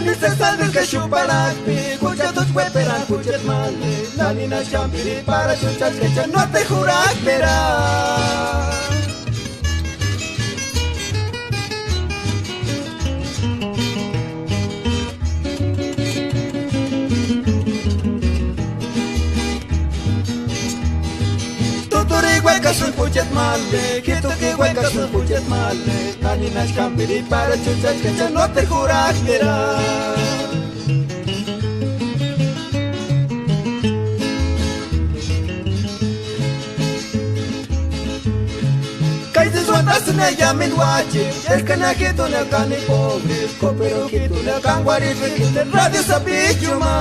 Mr. Sanders que chuparak pi kucha tot weperan kuchet male nani na champiri para chuchas que no te juras verá. Huecas un puchet male, quito que huecas un puchet male, nani na champiri para chuchas que no te juras verá. Asuna yamin wachi, el canajito na cani pobre, copero quito na canguarito quito radio sabichuma.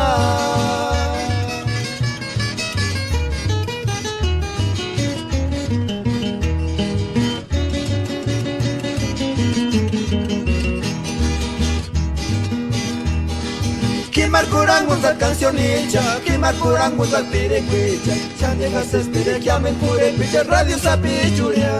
Kimar kurang musal cancionilla, kimar kurang musal pirequilla, ya llegas a espire que amen pure picha radio sabichuria.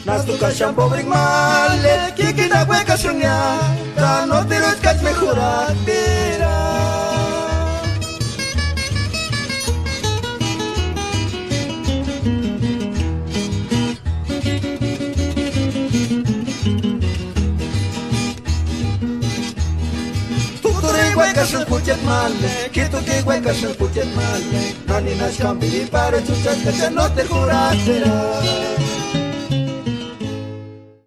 Nastu kasham pobre male, kiki na hueca sunya, no te los cach mejorar, tira. Futuri huecas un puchet male, quito que huecas un puchet male, nani na shambiri para chuchas que no te juras, tira.